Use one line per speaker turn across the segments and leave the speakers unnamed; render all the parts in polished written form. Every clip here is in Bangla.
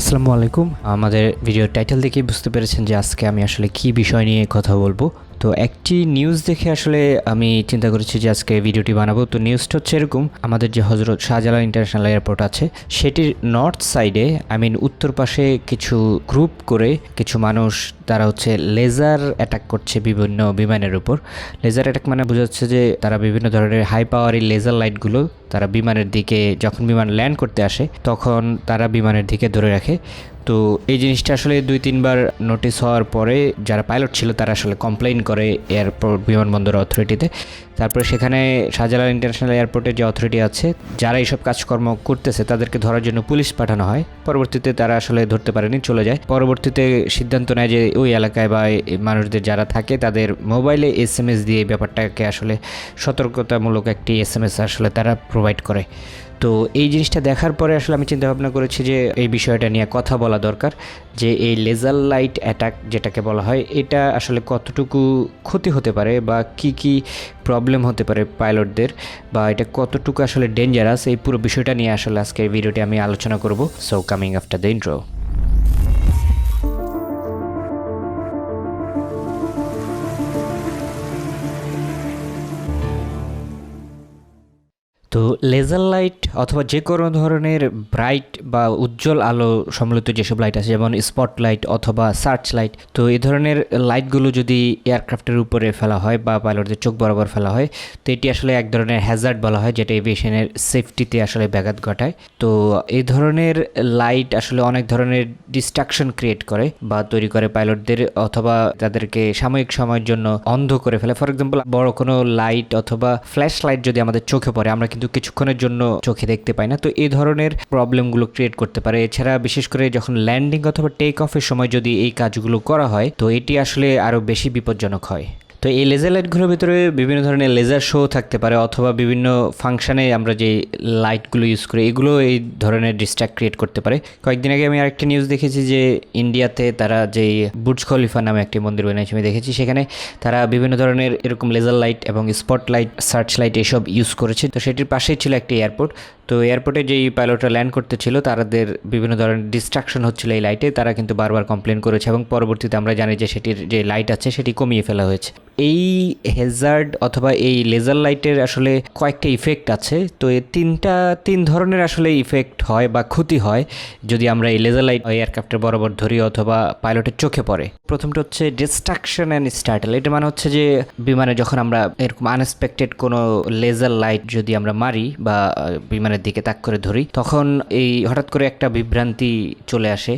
আসসালামু আলাইকুম। আমাদের ভিডিও টাইটেল দেখেই বুঝতে পেরেছেন যে আজকে আমি আসলে কি বিষয় নিয়ে কথা বলবো। তো একটি নিউজ দেখে আসলে আমি চিন্তা করেছি যে আজকে ভিডিওটি বানাবো। তো নিউজটা হচ্ছে এরকম, আমাদের যে হজরত শাহজালাল ইন্টারন্যাশনাল এয়ারপোর্ট আছে সেটির নর্থ সাইডে উত্তর পাশে কিছু গ্রুপ করে কিছু মানুষ তারা হচ্ছে লেজার অ্যাটাক করছে বিভিন্ন বিমানের উপর। লেজার অ্যাটাক মানে বোঝাচ্ছে যে তারা বিভিন্ন ধরনের হাই পাওয়ারি লেজার লাইটগুলো তারা বিমানের দিকে, যখন বিমান ল্যান্ড করতে আসে তখন তারা বিমানের দিকে ধরে রাখে। তো এই জিনিসটা আসলে 2-3 বার নোটিস হওয়ার পরে যারা পাইলট ছিল তারা আসলে কমপ্লেইন করে এয়ারপোর্ট বিমানবন্দর অথরিটিতে। তারপরে সেখানে শাহজালাল ইন্টারন্যাশনাল এয়ারপোর্টে যে অথরিটি আছে যারা এইসব কাজকর্ম করতেছে তাদেরকে ধরার জন্য পুলিশ পাঠানো হয়। পরবর্তীতে তারা আসলে ধরতে পারেনি, চলে যায়। পরবর্তীতে সিদ্ধান্ত নেয় যে ওই এলাকায় বা মানুষদের যারা থাকে তাদের মোবাইলে SMS দিয়ে ব্যাপারটাকে আসলে সতর্কতামূলক একটি SMS আসলে তারা প্রোভাইড করে। তো এই জিনিসটা দেখার পরে আসলে আমি চিন্তা ভাবনা করেছি যে এই বিষয়টা নিয়ে কথা বলা দরকার, যে এই লেজার লাইট অ্যাটাক যেটাকে বলা হয় এটা আসলে কতটুকু ক্ষতি হতে পারে বা কি প্রবলেম হতে পারে পাইলটদের, বা এটা কতটুকু আসলে ডেঞ্জারাস, এই পুরো বিষয়টা নিয়ে আসলে আজকের ভিডিওটি আমি আলোচনা করব। So coming after the intro. তো লেজার লাইট অথবা যে কোনো ধরনের ব্রাইট বা উজ্জ্বল আলো সম্বলিত যেসব লাইট আছে, যেমন স্পট লাইট অথবা সার্চ লাইট, তো এই ধরনের লাইটগুলো যদি এয়ারক্রাফটের উপরে ফেলা হয় বা পাইলটদের চোখ বরাবর ফেলা হয় তো এটি আসলে এক ধরনের হ্যাজার্ড বলা হয়, যেটা এভিয়েশনের সেফটিতে আসলে ব্যাঘাত ঘটায়। তো এই ধরনের লাইট আসলে অনেক ধরনের ডিস্ট্রাকশন ক্রিয়েট করে বা তৈরি করে পাইলটদের, অথবা তাদেরকে সাময়িক সময়ের জন্য অন্ধ করে ফেলে। ফর এক্সাম্পল, বড় কোনো লাইট অথবা ফ্ল্যাশ লাইট যদি আমাদের চোখে পড়ে আমরা কিন্তু কিছুক্ষণের জন্য চোখে দেখতে পাই না। তো এই ধরনের প্রবলেমগুলো ক্রিয়েট করতে পারে। এছাড়া বিশেষ করে যখন ল্যান্ডিং অথবা টেক অফের সময় যদি এই কাজগুলো করা হয় তো এটি আসলে আরও বেশি বিপজ্জনক হয়। তো এই লেজার লাইটগুলোর ভিতরে বিভিন্ন ধরনের লেজার শো থাকতে পারে, অথবা বিভিন্ন ফাংশনে আমরা যে লাইটগুলো ইউজ করি এগুলো এই ধরনের ডিস্ট্র্যাক্ট ক্রিয়েট করতে পারে। কয়েকদিন আগে আমি আরেকটা নিউজ দেখেছি যে ইন্ডিয়াতে তারা যেই বুর্জ খলিফা নামে একটি মন্দির বানিয়েছে আমি দেখেছি, সেখানে তারা বিভিন্ন ধরনের এরকম লেজার লাইট এবং স্পট লাইট, সার্চ লাইট এসব ইউজ করেছে। তো সেটির পাশেই ছিল একটি এয়ারপোর্ট। তো এয়ারপোর্টে যেই পাইলটরা ল্যান্ড করতে ছিল তাদের বিভিন্ন ধরনের ডিস্ট্রাকশন হচ্ছিল এই লাইটে, তারা কিন্তু বারবার কমপ্লেন করেছে এবং পরবর্তীতে আমরা জানি যে সেটির যে লাইট আছে সেটি কমিয়ে ফেলা হয়েছে। এই হ্যাজার্ড অথবা এই লেজার লাইটের আসলে কয়েকটা ইফেক্ট আছে। তো এই তিন ধরনের আসলে ইফেক্ট হয় বা ক্ষতি হয় যদি আমরা এই লেজার লাইট এয়ারক্রাফটের বরাবর ধরি অথবা পাইলটের চোখে পড়ে। প্রথমটা হচ্ছে ডিস্ট্রাকশন অ্যান্ড স্টার্টেল। এটা মানে হচ্ছে যে বিমানে যখন আমরা এরকম আনএক্সপেক্টেড কোনো লেজার লাইট যদি আমরা মারি বা বিমানের দিকে তাক করে ধরি তখন এই হঠাৎ করে একটা বিভ্রান্তি চলে আসে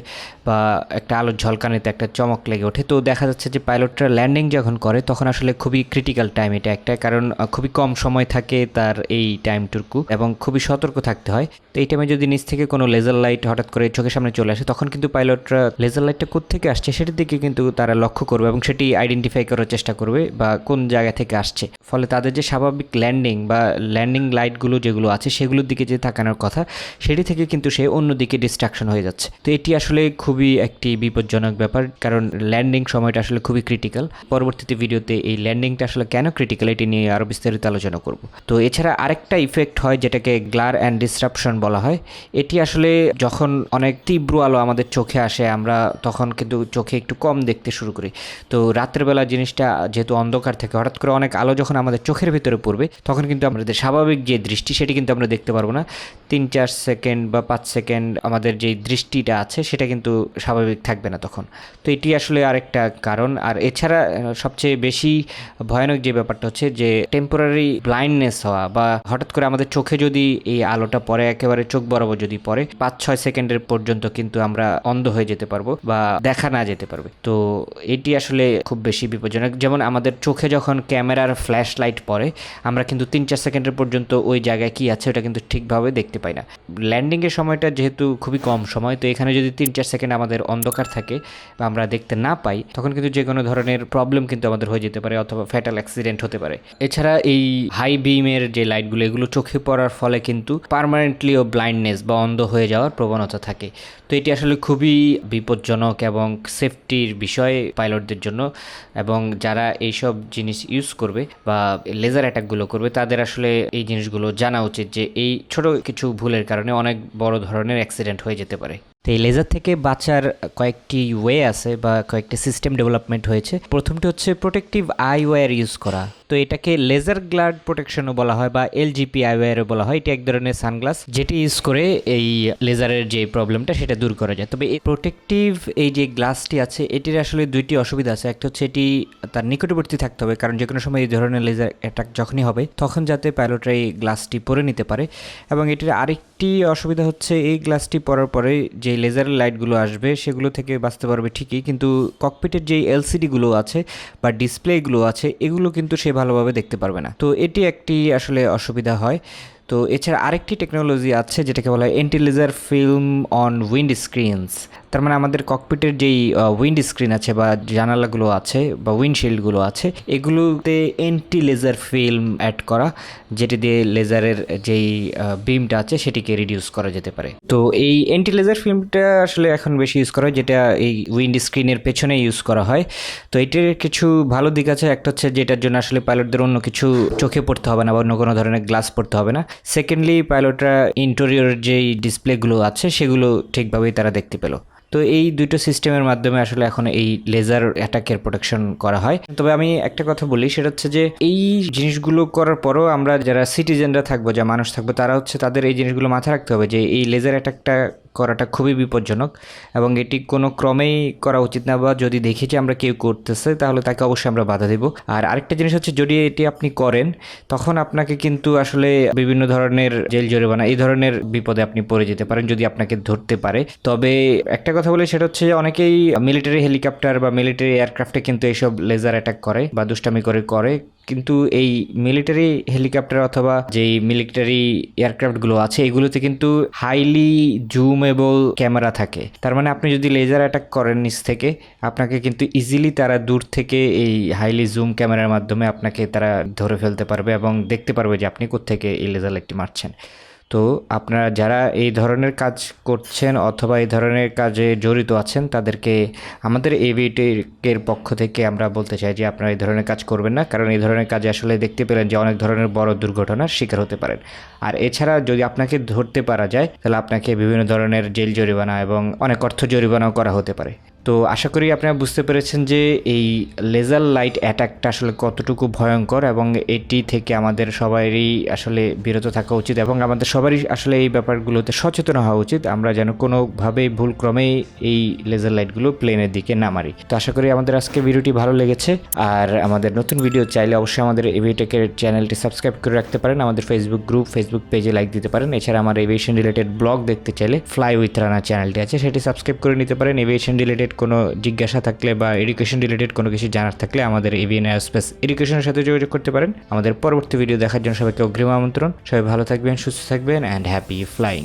বা একটা আলোর ঝলকানিতে একটা চমক লেগে ওঠে। তো দেখা যাচ্ছে যে পাইলটরা ল্যান্ডিং যখন করে তখন আসলে খুবই ক্রিটিক্যাল টাইম এটা একটা, কারণ খুবই কম সময় থাকে তার এই টাইমটুকু এবং খুবই সতর্ক থাকতে হয়। তো এই টাইমে যদি নিচ থেকে কোনো লেজার লাইট হঠাৎ করে চোখের সামনে চলে আসে তখন কিন্তু পাইলটরা লেজার লাইটটা কোত্থেকে আসছে সেটির দিকে কিন্তু তারা লক্ষ্য করবে এবং সেটি আইডেন্টিফাই করার চেষ্টা করবে বা কোন জায়গা থেকে আসছে। ফলে তাদের যে স্বাভাবিক ল্যান্ডিং বা ল্যান্ডিং লাইটগুলো যেগুলো আছে সেগুলোর দিকে যে তাকানোর কথা সেটি থেকে কিন্তু সে অন্যদিকে ডিস্ট্রাকশন হয়ে যাচ্ছে। তো এটি আসলে খুবই একটি বিপজ্জনক ব্যাপার, কারণ ল্যান্ডিং সময়টা আসলে খুবই ক্রিটিক্যাল। পরবর্তীতে ভিডিওতে এই ল্যান্ডিংটা আসলে কেন ক্রিটিক্যাল এটি নিয়ে আরও বিস্তারিত আলোচনা করব। তো এছাড়া আরেকটা ইফেক্ট হয় যেটাকে গ্লার অ্যান্ড ডিসরাপশন বলা হয়। এটি আসলে যখন অনেক তীব্র আলো আমাদের চোখে আসে আমরা তখন কিন্তু চোখে একটু কম দেখতে শুরু করি। তো রাত্রেবেলা জিনিসটা যেহেতু অন্ধকার থাকে, হঠাৎ করে অনেক আলো যখন আমাদের চোখের ভিতরে পড়বে তখন কিন্তু আমাদের স্বাভাবিক যে দৃষ্টি সেটি কিন্তু আমরা দেখতে পারবো না। 3-4 সেকেন্ড বা 5 সেকেন্ড আমাদের যে দৃষ্টিটা আছে সেটা কিন্তু স্বাভাবিক থাকবে না তখন। তো এটি আসলে আরেকটা কারণ। আর এছাড়া সবচেয়ে বেশি ভয়ানক যে ব্যাপারটা হচ্ছে যে টেম্পোরারি ব্লাইন্ডনেস হওয়া, বা হঠাৎ করে আমাদের চোখে যদি এই আলোটা পড়ে একেবারে চোখ বরাবর যদি পড়ে 5-6 সেকেন্ডের পর্যন্ত কিন্তু আমরা অন্ধ হয়ে যেতে পারবো বা দেখা না যেতে পারবে। তো এটি আসলে খুব বেশি বিপজ্জনক। যেমন আমাদের চোখে যখন ক্যামেরার ফ্ল্যাশ লাইট পড়ে আমরা কিন্তু 3-4 সেকেন্ডের পর্যন্ত ওই জায়গায় কি আছে ওটা কিন্তু ঠিকভাবে দেখতে পাই না। ল্যান্ডিংয়ের সময়টা যেহেতু খুবই কম সময়, তো এখানে যদি 3-4 সেকেন্ড আমাদের অন্ধকার থাকে বা আমরা দেখতে না পাই তখন কিন্তু যে কোনো ধরনের প্রবলেম কিন্তু আমাদের হয়ে যেতে পারে অথবা ফ্যাটাল অ্যাক্সিডেন্ট হতে পারে। এছাড়া এই হাই বিমের যে লাইটগুলো এগুলো চোখে পড়ার ফলে কিন্তু পার্মানেন্টলিও ব্লাইন্ডনেস বা অন্ধ হয়ে যাওয়ার প্রবণতা থাকে। তো এটি আসলে খুবই বিপজ্জনক এবং সেফটির বিষয় পাইলটদের জন্য, এবং যারা এইসব জিনিস ইউজ করবে বা লেজার অ্যাটাকগুলো করবে তাদের আসলে এই জিনিসগুলো জানা উচিত যে এই ছোট কিছু ভুলের কারণে অনেক বড় ধরনের অ্যাক্সিডেন্ট হয়ে যেতে পারে। তো এই লেজার থেকে বাঁচার কয়েকটি ওয়ে আছে বা কয়েকটি সিস্টেম ডেভেলপমেন্ট হয়েছে। প্রথমটি হচ্ছে প্রোটেক্টিভ আইওয়্যার ইউজ করা। তো এটাকে লেজার গ্লাড প্রোটেকশনও বলা হয় বা এলজিপি আইওয়্যারও বলা হয়। এটি এক ধরনের সানগ্লাস যেটি ইউজ করে এই লেজারের যে প্রবলেমটা সেটা দূর করা যায়। তবে এই প্রোটেক্টিভ এই যে গ্লাসটি আছে এটির আসলে দুইটি অসুবিধা আছে। একটা হচ্ছে এটি তার নিকটবর্তী থাকতে হবে, কারণ যে কোনো সময় এই ধরনের লেজার অ্যাটাক যখনই হবে তখন যাতে পাইলটরা এই গ্লাসটি পরে নিতে পারে। এবং এটির আরেকটি অসুবিধা হচ্ছে এই গ্লাসটি পরার পরে যে লেজারের লাইটগুলো আসবে সেগুলো থেকে বাঁচতে পারবে ঠিকই, কিন্তু ককপিটের যে এলসিডিগুলো আছে বা ডিসপ্লেগুলো আছে এগুলো কিন্তু সে ভালোভাবে দেখতে পারবে না। তো এটি একটি আসলে অসুবিধা হয়। তো এছাড়া আরেকটি টেকনোলজি আছে যেটাকে বলা হয় anti laser film on windscreens. তার মানে আমাদের ককপিটের যেই উইন্ড স্ক্রিন আছে বা জানালাগুলো আছে বা উইন্ডশিল্ডগুলো আছে এগুলোতে অ্যান্টি লেজার ফিল্ম অ্যাড করা, যেটি দিয়ে লেজারের যেই বিমটা আছে সেটিকে রিডিউস করা যেতে পারে। তো এই অ্যান্টি লেজার ফিল্মটা আসলে এখন বেশি ইউজ করা হয়, যেটা এই উইন্ড স্ক্রিনের পেছনে ইউজ করা হয়। তো এটির কিছু ভালো দিক আছে। একটা হচ্ছে যেটার জন্য আসলে পাইলটদের অন্য কিছু চোখে পড়তে হবে না বা অন্য কোনো ধরনের গ্লাস পড়তে হবে না। সেকেন্ডলি পাইলটরা ইন্টেরিয়র যেই ডিসপ্লেগুলো আছে সেগুলো ঠিকভাবেই তারা দেখতে পেল। তো এই দুটো সিস্টেমের মাধ্যমে আসলে এখন এই লেজার অ্যাটাকের প্রোটেকশন করা হয়। তবে আমি একটা কথা বলি, সেটা হচ্ছে যে এই জিনিসগুলো করার পরও আমরা যারা সিটিজেনরা থাকবো, যা মানুষ থাকবো, তারা হচ্ছে তাদের এই জিনিসগুলো মাথায় রাখতে হবে যে এই লেজার অ্যাটাকটা করাটা খুবই বিপজ্জনক এবং এটি কোনো ক্রমেই করা উচিত না, বা যদি দেখি যে আমরা কেউ করতেছে তাহলে তাকে অবশ্যই আমরা বাধা দেব। আর আরেকটা জিনিস হচ্ছে, যদি এটি আপনি করেন তখন আপনাকে কিন্তু আসলে বিভিন্ন ধরনের জেল জরিমানা এই ধরনের বিপদে আপনি পড়ে যেতে পারেন যদি আপনাকে ধরতে পারে। তবে একটা কথা বলে সেটা হচ্ছে যে অনেকেই মিলিটারি হেলিকপ্টার বা মিলিটারি এয়ারক্রাফটে কিন্তু এইসব লেজার অ্যাটাক করে বা দুষ্টামি করে, কিন্তু এই মিলিটারি হেলিকপ্টার অথবা যেই মিলিটারি এয়ারক্রাফটগুলো আছে এগুলোতে কিন্তু হাইলি জুমেবল ক্যামেরা থাকে। তার মানে আপনি যদি লেজার অ্যাটাক করেন নিচ থেকে, আপনাকে কিন্তু ইজিলি তারা দূর থেকে এই হাইলি জুম ক্যামেরার মাধ্যমে আপনাকে তারা ধরে ফেলতে পারবে এবং দেখতে পারবে যে আপনি কোত্থেকে এই লেজার লাইটটি মারছেন। তো আপনারা যারা এই ধরনের কাজ করছেন অথবা এই ধরনের কাজে জড়িত আছেন তাদেরকে আমাদের AvioTech-এর পক্ষ থেকে আমরা বলতে চাই যে আপনারা এই ধরনের কাজ করবেন না, কারণ এই ধরনের কাজে আসলে দেখতে পেলেন যে অনেক ধরনের বড় দুর্ঘটনার শিকার হতে পারেন। আর এছাড়া যদি আপনাকে ধরতে পারা যায় তাহলে আপনাকে বিভিন্ন ধরনের জেল জরিমানা এবং অনেক অর্থ জরিমানাও করা হতে পারে। তো আশা করি আপনারা বুঝতে পেরেছেন যে এই লেজার লাইট অ্যাটাকটা আসলে কতটুকু ভয়ঙ্কর এবং এটি থেকে আমাদের সবারই আসলে বিরত থাকা উচিত এবং আমাদের সবারই আসলে এই ব্যাপারগুলোতে সচেতন হওয়া উচিত, আমরা যেন কোনোভাবেই ভুলক্রমেই এই লেজার লাইটগুলো প্লেনের দিকে না মারি। তো আশা করি আমাদের আজকে ভিডিওটি ভালো লেগেছে। আর আমাদের নতুন ভিডিও চাইলে অবশ্যই আমাদের AvioTech-এর চ্যানেলটি সাবস্ক্রাইব করে রাখতে পারেন, আমাদের ফেসবুক গ্রুপ, ফেসবুক পেজে লাইক দিতে পারেন। এছাড়া আমার এভিয়েশন রিলেটেড ব্লগ দেখতে চাইলে ফ্লাই উইথ রানা চ্যানেলটি আছে, সেটি সাবস্ক্রাইব করে নিতে পারেন। এভিয়েশন রিলেটেড কোনো জিজ্ঞাসা থাকলে বা এডুকেশন রিলেটেড কোনো কিছু জানার থাকলে আমাদের এভিএন এয়ারস্পেস এডুকেশনের সাথে যোগাযোগ করতে পারেন। আমাদের পরবর্তী ভিডিও দেখার জন্য সবাইকে অগ্রিম আমন্ত্রণ। সবাই ভালো থাকবেন, সুস্থ থাকবেন অ্যান্ড হ্যাপি ফ্লাইং।